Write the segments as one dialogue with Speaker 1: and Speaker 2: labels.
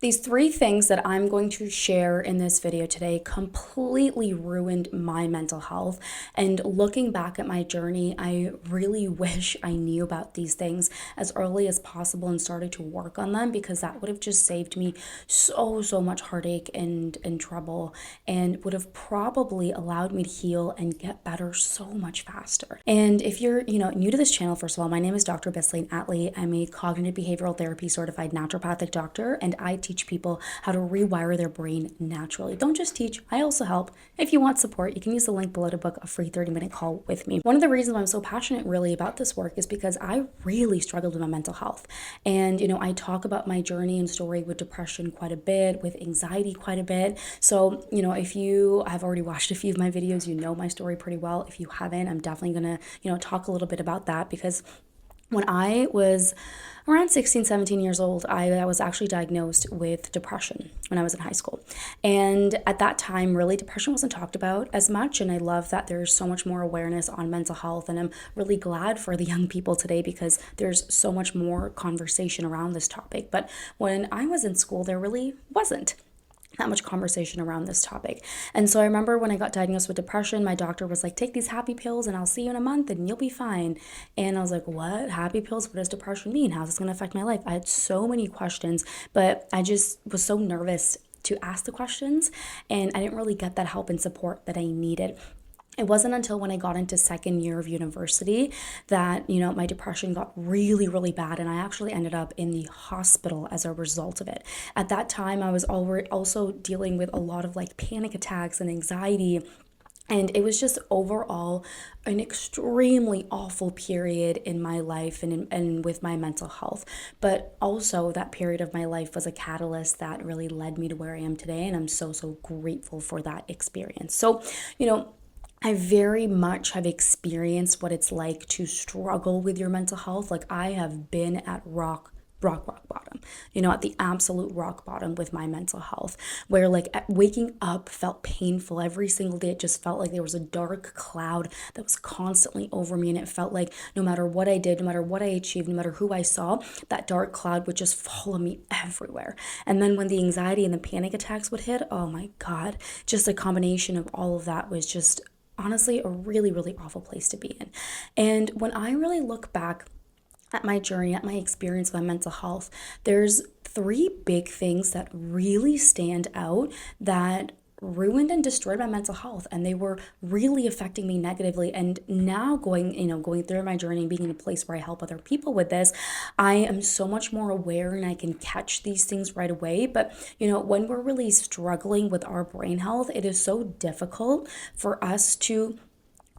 Speaker 1: These three things that I'm going to share in this video today completely ruined my mental health. And looking back at my journey, I really wish I knew about these things as early as possible and started to work on them, because that would have just saved me so much heartache and trouble, and would have probably allowed me to heal and get better so much faster. And if you're, new to this channel, first of all, my name is Dr. Bislaine Atley. I'm a cognitive behavioral therapy certified naturopathic doctor, and I teach people how to rewire their brain naturally. Don't just teach, I also help. If you want support, you can use the link below to book a free 30-minute call with me. One of the reasons why I'm so passionate really about this work is because I really struggled with my mental health. And, I talk about my journey and story with depression quite a bit, with anxiety quite a bit. So, if you have already watched a few of my videos, you know my story pretty well. If you haven't, I'm definitely going to, talk a little bit about that, because when I was around 16, 17 years old, I was actually diagnosed with depression when I was in high school. And at that time, really, depression wasn't talked about as much. And I love that there's so much more awareness on mental health. And I'm really glad for the young people today, because there's so much more conversation around this topic. But when I was in school, there really wasn't that much conversation around this topic. And so I remember when I got diagnosed with depression, my doctor was like, take these happy pills and I'll see you in a month and you'll be fine. And I was like, what? Happy pills? What does depression mean? How's this going to affect my life? I had so many questions, but I just was so nervous to ask the questions, and I didn't really get that help and support that I needed. It wasn't until when I got into second year of university that, my depression got really bad, and I actually ended up in the hospital as a result of it. At that time, I was already also dealing with a lot of like panic attacks and anxiety. And it was just overall an extremely awful period in my life and with my mental health. But also, that period of my life was a catalyst that really led me to where I am today. And I'm so grateful for that experience. So, I very much have experienced what it's like to struggle with your mental health. Like, I have been at rock bottom, at the absolute rock bottom with my mental health, where like waking up felt painful every single day. It just felt like there was a dark cloud that was constantly over me. And it felt like no matter what I did, no matter what I achieved, no matter who I saw, that dark cloud would just follow me everywhere. And then when the anxiety and the panic attacks would hit, oh my God, just a combination of all of that was just honestly a really awful place to be in. And when I really look back at my journey, at my experience with my mental health, there's three big things that really stand out that ruined and destroyed my mental health, and they were really affecting me negatively. And now going through my journey and being in a place where I help other people with this, I am so much more aware and I can catch these things right away. But when we're really struggling with our brain health, it is so difficult for us to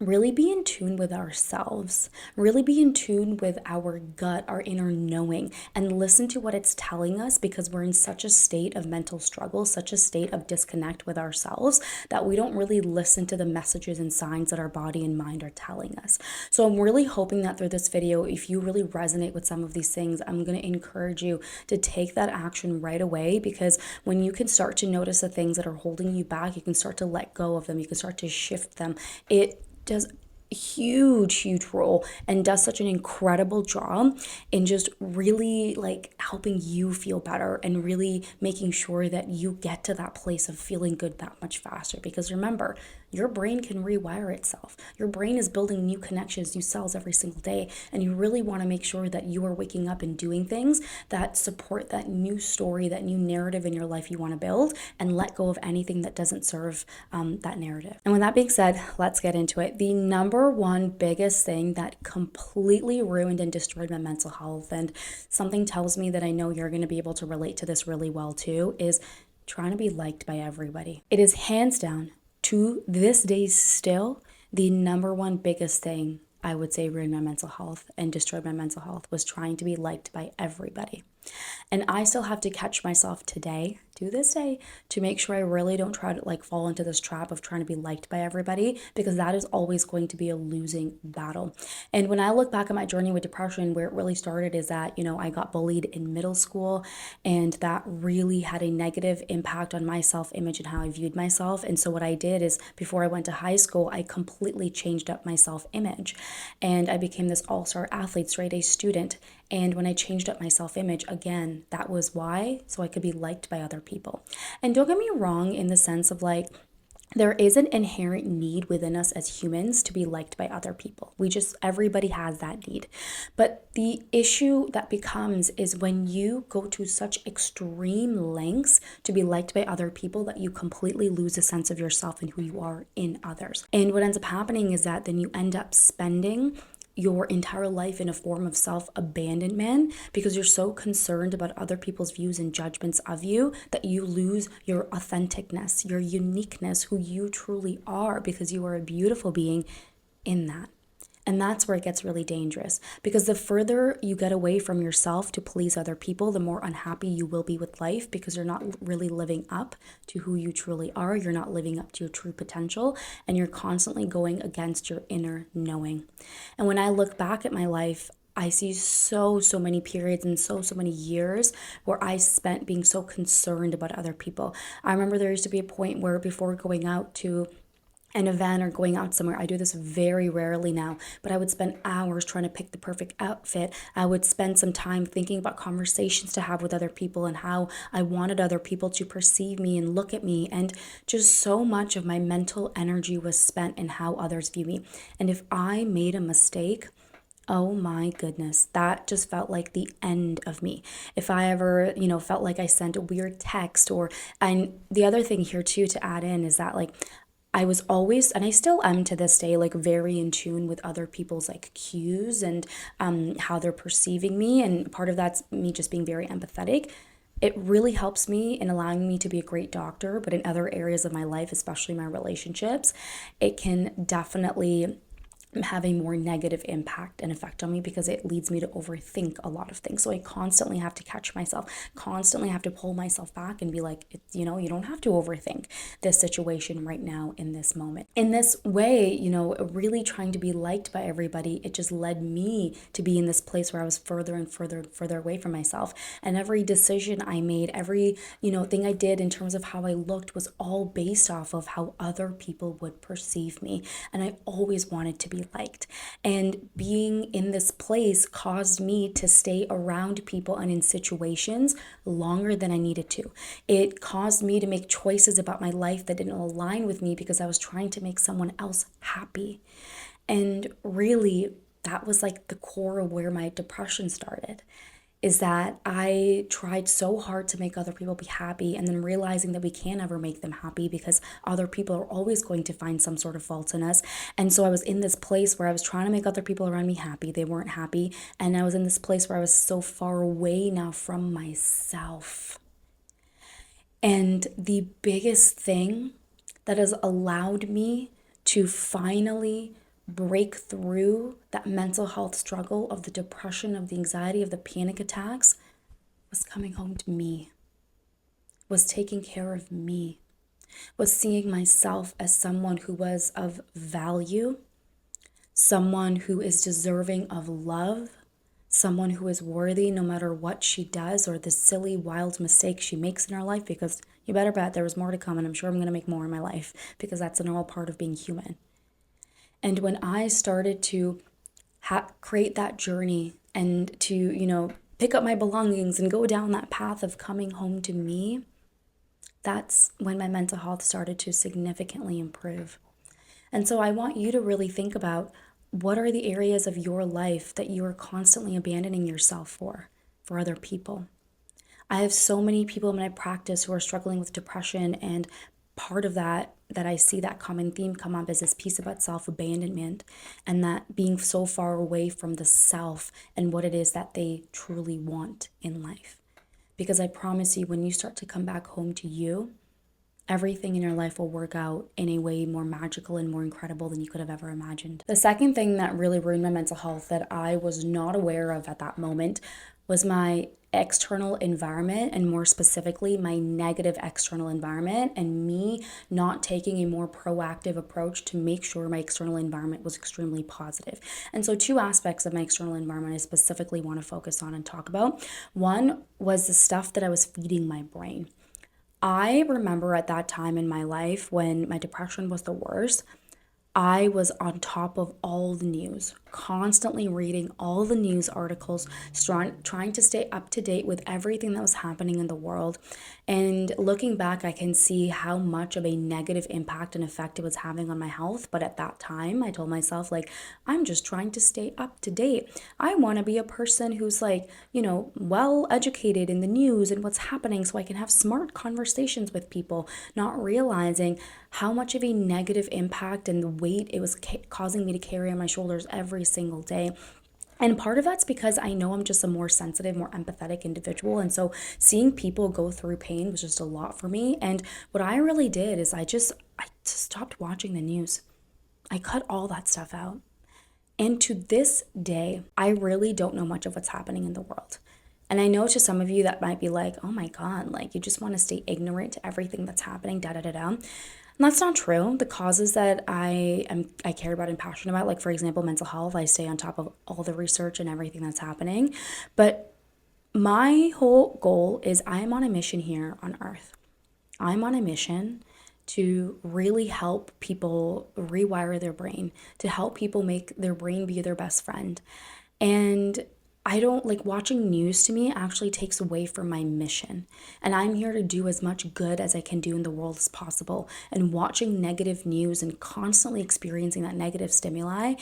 Speaker 1: really be in tune with ourselves, really be in tune with our gut, our inner knowing, and listen to what it's telling us, because we're in such a state of mental struggle, such a state of disconnect with ourselves, that we don't really listen to the messages and signs that our body and mind are telling us. So I'm really hoping that through this video, if you really resonate with some of these things, I'm going to encourage you to take that action right away, because when you can start to notice the things that are holding you back, you can start to let go of them, you can start to shift them. It does a huge role and does such an incredible job in just really like helping you feel better and really making sure that you get to that place of feeling good that much faster. Because remember, your brain can rewire itself. Your brain is building new connections, new cells every single day, and you really want to make sure that you are waking up and doing things that support that new story, that new narrative in your life you want to build, and let go of anything that doesn't serve that narrative. And with that being said, let's get into it. The number one biggest thing that completely ruined and destroyed my mental health, and something tells me that I know you're going to be able to relate to this really well too, is trying to be liked by everybody. It is hands down, to this day still, the number one biggest thing I would say ruined my mental health and destroyed my mental health was trying to be liked by everybody. And I still have to catch myself today, to this day, to make sure I really don't try to like fall into this trap of trying to be liked by everybody, because that is always going to be a losing battle. And when I look back at my journey with depression, where it really started is that, I got bullied in middle school, and that really had a negative impact on my self-image and how I viewed myself. And so what I did is, before I went to high school, I completely changed up my self-image, and I became this all-star athlete, straight A student. And when I changed up my self-image, again, that was why, so I could be liked by other people. And don't get me wrong in the sense of like, there is an inherent need within us as humans to be liked by other people. Everybody has that need. But the issue that becomes is when you go to such extreme lengths to be liked by other people that you completely lose a sense of yourself and who you are in others. And what ends up happening is that then you end up spending your entire life in a form of self-abandonment because you're so concerned about other people's views and judgments of you that you lose your authenticness, your uniqueness, who you truly are, because you are a beautiful being in that. And that's where it gets really dangerous, because the further you get away from yourself to please other people, the more unhappy you will be with life, because you're not really living up to who you truly are. You're not living up to your true potential, and you're constantly going against your inner knowing. And when I look back at my life, I see so many periods and so many years where I spent being so concerned about other people. I remember there used to be a point where before going out to an event or going out somewhere, I do this very rarely now, but I would spend hours trying to pick the perfect outfit. I would spend some time thinking about conversations to have with other people and how I wanted other people to perceive me and look at me. And just so much of my mental energy was spent in how others view me. And if I made a mistake, oh my goodness, that just felt like the end of me. If I ever, felt like I sent a weird text and the other thing here too to add in is that like I was always, and I still am to this day, like very in tune with other people's like cues and how they're perceiving me. And part of that's me just being very empathetic. It really helps me in allowing me to be a great doctor, but in other areas of my life, especially my relationships, it can definitely have a more negative impact and effect on me because it leads me to overthink a lot of things. So I constantly have to catch myself, constantly have to pull myself back and be like, you don't have to overthink this situation right now in this moment. In this way, really trying to be liked by everybody, it just led me to be in this place where I was further and further away from myself. And every decision I made, every, thing I did in terms of how I looked was all based off of how other people would perceive me. And I always wanted to be liked. And being in this place caused me to stay around people and in situations longer than I needed to. It caused me to make choices about my life that didn't align with me because I was trying to make someone else happy. And really, that was like the core of where my depression started. Is that I tried so hard to make other people be happy, and then realizing that we can't ever make them happy because other people are always going to find some sort of fault in us. And so I was in this place where I was trying to make other people around me happy. They weren't happy. And I was in this place where I was so far away now from myself. And the biggest thing that has allowed me to finally break through that mental health struggle of the depression, of the anxiety, of the panic attacks was coming home to me, was taking care of me, was seeing myself as someone who was of value, someone who is deserving of love, someone who is worthy no matter what she does or the silly, wild mistakes she makes in her life, because you better bet there was more to come, and I'm sure I'm going to make more in my life because that's a normal part of being human. And when I started to create that journey and to, pick up my belongings and go down that path of coming home to me, that's when my mental health started to significantly improve. And so I want you to really think about, what are the areas of your life that you are constantly abandoning yourself for other people? I have so many people in my practice who are struggling with depression, and part of that I see that common theme come up is this piece about self-abandonment, and that being so far away from the self and what it is that they truly want in life. Because I promise you, when you start to come back home to you, everything in your life will work out in a way more magical and more incredible than you could have ever imagined. The second thing that really ruined my mental health that I was not aware of at that moment was my external environment, and more specifically my negative external environment, and me not taking a more proactive approach to make sure my external environment was extremely positive. And so two aspects of my external environment I specifically want to focus on and talk about. One was the stuff that I was feeding my brain. I remember at that time in my life when my depression was the worst, I was on top of all the news, constantly reading all the news articles, trying to stay up to date with everything that was happening in the world. And looking back, I can see how much of a negative impact and effect it was having on my health. But at that time, I told myself, like, I'm just trying to stay up to date. I want to be a person who's like, well educated in the news and what's happening so I can have smart conversations with people, not realizing how much of a negative impact and the weight it was causing me to carry on my shoulders every single day. And part of that's because I know I'm just a more sensitive, more empathetic individual. And so seeing people go through pain was just a lot for me. And what I really did is I just stopped watching the news. I cut all that stuff out. And to this day, I really don't know much of what's happening in the world. And I know to some of you that might be like, oh my God, like you just want to stay ignorant to everything that's happening, da da da da. And that's not true. The causes that I care about and passionate about, like for example, mental health, I stay on top of all the research and everything that's happening. But my whole goal is I am on a mission here on Earth. I'm on a mission to really help people rewire their brain, to help people make their brain be their best friend. And I don't like watching news to me actually takes away from my mission. And I'm here to do as much good as I can do in the world as possible. And watching negative news and constantly experiencing that negative stimuli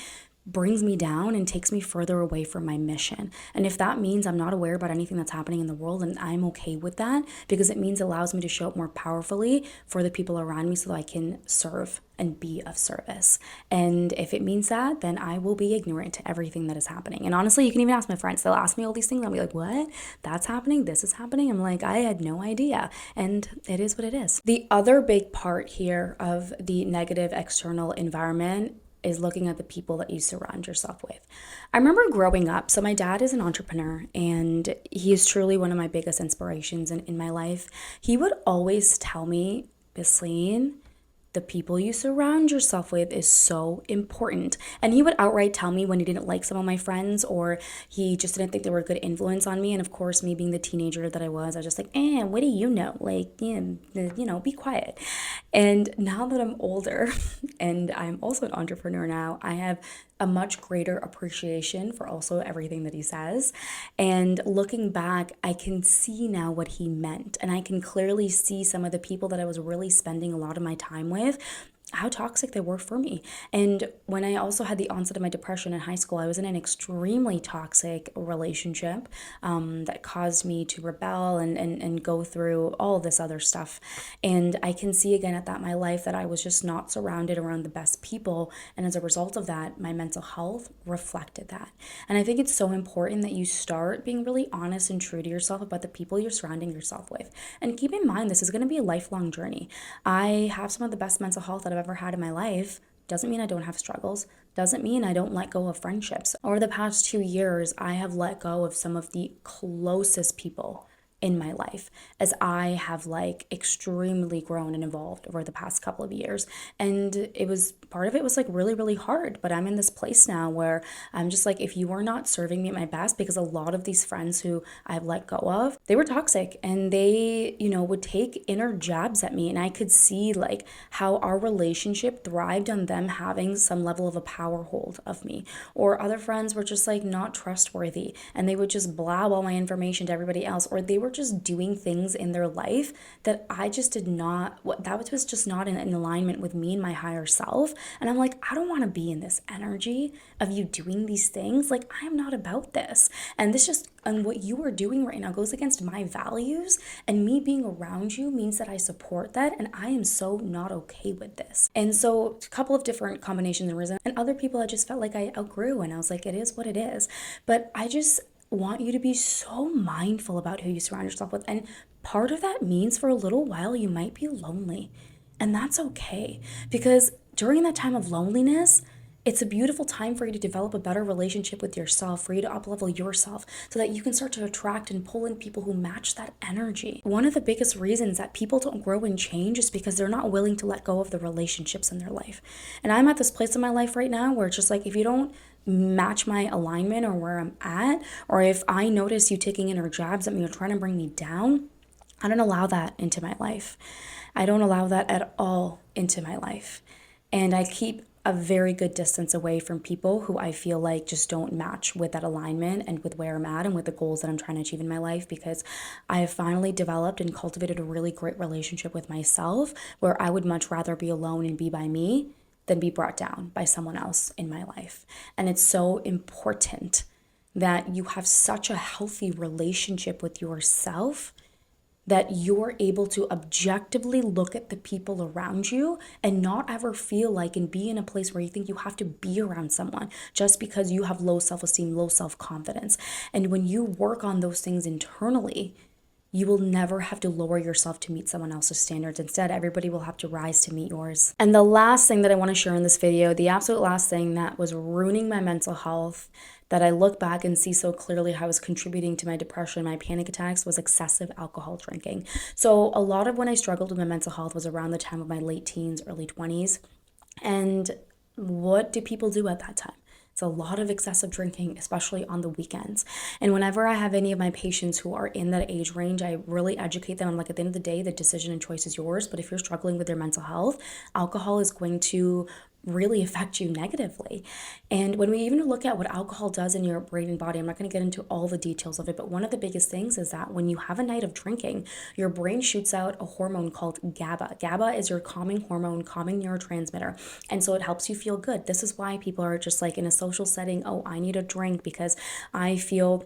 Speaker 1: brings me down and takes me further away from my mission. And if that means I'm not aware about anything that's happening in the world, and I'm okay with that because it means it allows me to show up more powerfully for the people around me so that I can serve and be of service. And if it means that, then I will be ignorant to everything that is happening. And honestly, you can even ask my friends. They'll ask me all these things. I'll be like, what? That's happening? This is happening? I'm like, I had no idea. And it is what it is. The other big part here of the negative external environment is looking at the people that you surround yourself with. I remember growing up, so my dad is an entrepreneur and he is truly one of my biggest inspirations in my life. He would always tell me, Bisleen, the people you surround yourself with is so important. And he would outright tell me when he didn't like some of my friends or he just didn't think they were a good influence on me. And of course, me being the teenager that I was just like, what do you know? Like, be quiet. And now that I'm older and I'm also an entrepreneur now, I have a much greater appreciation for also everything that he says. And looking back, I can see now what he meant. And I can clearly see some of the people that I was really spending a lot of my time with, how toxic they were for me. And when I also had the onset of my depression in high school, I was in an extremely toxic relationship that caused me to rebel and go through all this other stuff. And I can see again at that my life that I was just not surrounded around the best people. And as a result of that, my mental health reflected that. And I think it's so important that you start being really honest and true to yourself about the people you're surrounding yourself with. And keep in mind, this is going to be a lifelong journey. I have some of the best mental health that I've ever had in my life. Doesn't mean I don't have struggles. Doesn't mean I don't let go of friendships. Over the past 2 years, I have let go of some of the closest people in my life as I have like extremely grown and evolved over the past couple of years. And it was part of it was like really, really hard. But I'm in this place now where I'm just like, if you are not serving me at my best, because a lot of these friends who I've let go of, they were toxic and they, would take inner jabs at me. And I could see like how our relationship thrived on them having some level of a power hold of me. Or other friends were just like not trustworthy and they would just blab all my information to everybody else, or they were just doing things in their life that I just did not, that was just not in alignment with me and my higher self. And I'm like, I don't want to be in this energy of you doing these things. Like, I am not about this. And and what you are doing right now goes against my values, and me being around you means that I support that, and I am so not okay with this. And so a couple of different combinations of reasons, and other people I just felt like I outgrew, and I was like, it is what it is. But I just want you to be so mindful about who you surround yourself with. And part of that means for a little while you might be lonely. And that's okay. Because during that time of loneliness, it's a beautiful time for you to develop a better relationship with yourself, for you to uplevel yourself so that you can start to attract and pull in people who match that energy. One of the biggest reasons that people don't grow and change is because they're not willing to let go of the relationships in their life. And I'm at this place in my life right now where it's just like, if you don't match my alignment or where I'm at, or if I notice you taking inner jabs at me or trying to bring me down, I don't allow that into my life. I don't allow that at all into my life. And I keep a very good distance away from people who I feel like just don't match with that alignment and with where I'm at and with the goals that I'm trying to achieve in my life, because I have finally developed and cultivated a really great relationship with myself where I would much rather be alone and be by me than be brought down by someone else in my life. And it's so important that you have such a healthy relationship with yourself that you're able to objectively look at the people around you and not ever feel like and be in a place where you think you have to be around someone just because you have low self-esteem, low self-confidence. And when you work on those things internally, you will never have to lower yourself to meet someone else's standards. Instead, everybody will have to rise to meet yours. And the last thing that I want to share in this video, the absolute last thing that was ruining my mental health, that I look back and see so clearly how it was contributing to my depression, my panic attacks, was excessive alcohol drinking. So a lot of when I struggled with my mental health was around the time of my late teens, early 20s. And what do people do at that time? It's a lot of excessive drinking, especially on the weekends. And whenever I have any of my patients who are in that age range, I really educate them. I'm like, at the end of the day, the decision and choice is yours. But if you're struggling with your mental health, alcohol is going to really affect you negatively. And when we even look at what alcohol does in your brain and body, I'm not going to get into all the details of it, but one of the biggest things is that when you have a night of drinking, your brain shoots out a hormone called GABA. GABA is your calming hormone, calming neurotransmitter. And so it helps you feel good. This is why people are just like in a social setting, oh, I need a drink because I feel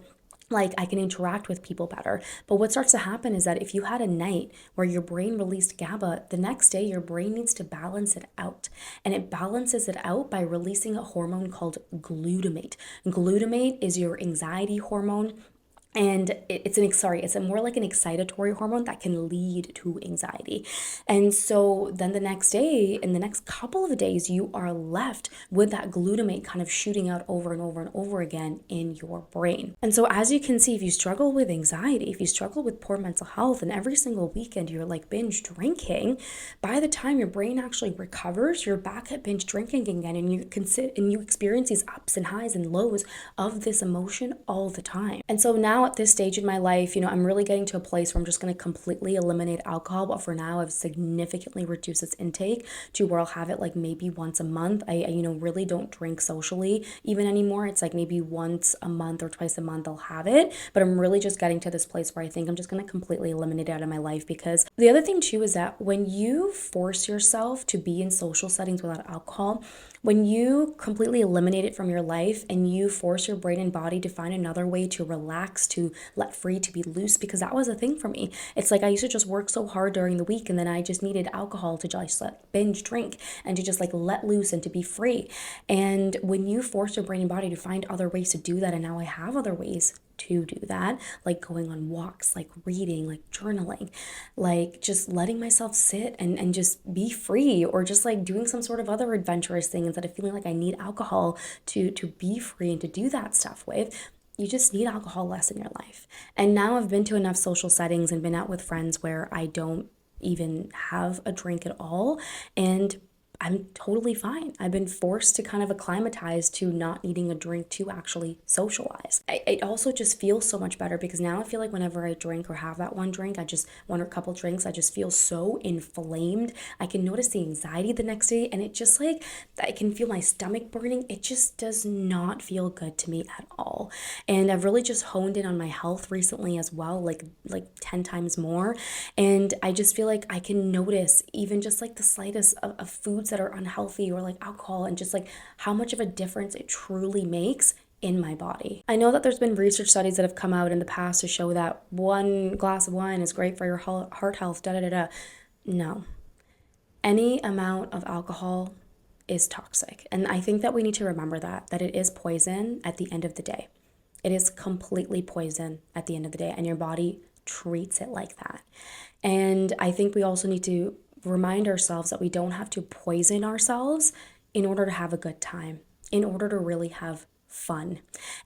Speaker 1: like I can interact with people better. But what starts to happen is that if you had a night where your brain released GABA, the next day your brain needs to balance it out. And it balances it out by releasing a hormone called glutamate. Glutamate is your anxiety hormone. And it's a more like an excitatory hormone that can lead to anxiety. And so then the next day, in the next couple of days, you are left with that glutamate kind of shooting out over and over and over again in your brain. And so as you can see, if you struggle with anxiety, if you struggle with poor mental health, and every single weekend you're like binge drinking, by the time your brain actually recovers, you're back at binge drinking again, and you experience these ups and highs and lows of this emotion all the time. And so now at this stage in my life, I'm really getting to a place where I'm just going to completely eliminate alcohol. But for now, I've significantly reduced its intake to where I'll have it like maybe once a month. I really don't drink socially even anymore. It's like maybe once a month or twice a month I'll have it. But I'm really just getting to this place where I think I'm just going to completely eliminate it out of my life. Because the other thing too is that when you force yourself to be in social settings without alcohol, when you completely eliminate it from your life and you force your brain and body to find another way to relax, to let free, to be loose, because that was a thing for me. It's like I used to just work so hard during the week, and then I just needed alcohol to just like binge drink and to just like let loose and to be free. And when you force your brain and body to find other ways to do that, and now I have other ways to do that, like going on walks, like reading, like journaling, like just letting myself sit and just be free, or just like doing some sort of other adventurous thing instead of feeling like I need alcohol to be free and to do that stuff with. You just need alcohol less in your life. And now I've been to enough social settings and been out with friends where I don't even have a drink at all, and I'm totally fine. I've been forced to kind of acclimatize to not needing a drink to actually socialize. It also just feels so much better because now I feel like whenever I drink or have that one drink, one or a couple drinks, I just feel so inflamed. I can notice the anxiety the next day, and it just like, I can feel my stomach burning. It just does not feel good to me at all. And I've really just honed in on my health recently as well, like 10 times more. And I just feel like I can notice even just like the slightest of foods that are unhealthy or like alcohol, and just like how much of a difference it truly makes in my body. I know that there's been research studies that have come out in the past to show that one glass of wine is great for your heart health, No. Any amount of alcohol is toxic. And I think that we need to remember that it is poison at the end of the day. It is completely poison at the end of the day, and your body treats it like that. And I think we also need to remind ourselves that we don't have to poison ourselves in order to have a good time, in order to really have fun.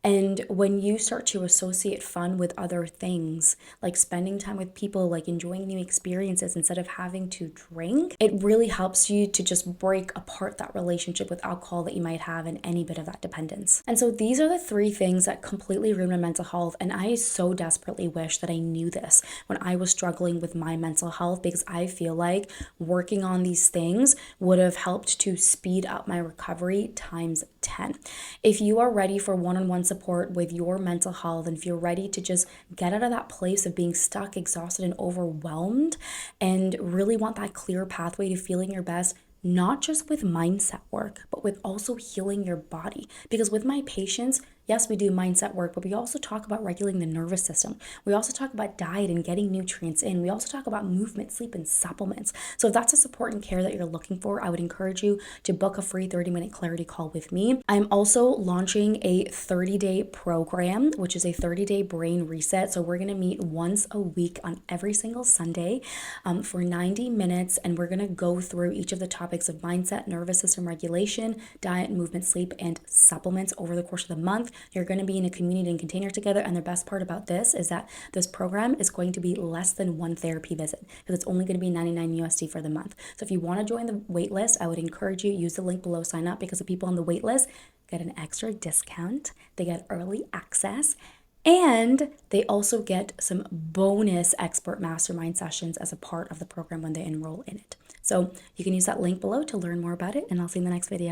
Speaker 1: And when you start to associate fun with other things, like spending time with people, like enjoying new experiences instead of having to drink, it really helps you to just break apart that relationship with alcohol that you might have and any bit of that dependence. And so these are the three things that completely ruin my mental health. And I so desperately wish that I knew this when I was struggling with my mental health, because I feel like working on these things would have helped to speed up my recovery times 10. If you are ready for one-on-one support with your mental health, and if you're ready to just get out of that place of being stuck, exhausted, and overwhelmed, and really want that clear pathway to feeling your best, not just with mindset work, but with also healing your body. Because with my patients, yes, we do mindset work, but we also talk about regulating the nervous system. We also talk about diet and getting nutrients in. We also talk about movement, sleep, and supplements. So if that's a support and care that you're looking for, I would encourage you to book a free 30-minute clarity call with me. I'm also launching a 30-day program, which is a 30-day brain reset. So we're going to meet once a week on every single Sunday for 90 minutes, and we're going to go through each of the topics of mindset, nervous system regulation, diet, movement, sleep, and supplements over the course of the month. You're going to be in a community and container together. And the best part about this is that this program is going to be less than one therapy visit, because it's only going to be 99 USD for the month. So if you want to join the wait list, I would encourage you, use the link below, sign up, because the people on the wait list get an extra discount. They get early access, and they also get some bonus expert mastermind sessions as a part of the program when they enroll in it. So you can use that link below to learn more about it, and I'll see you in the next video.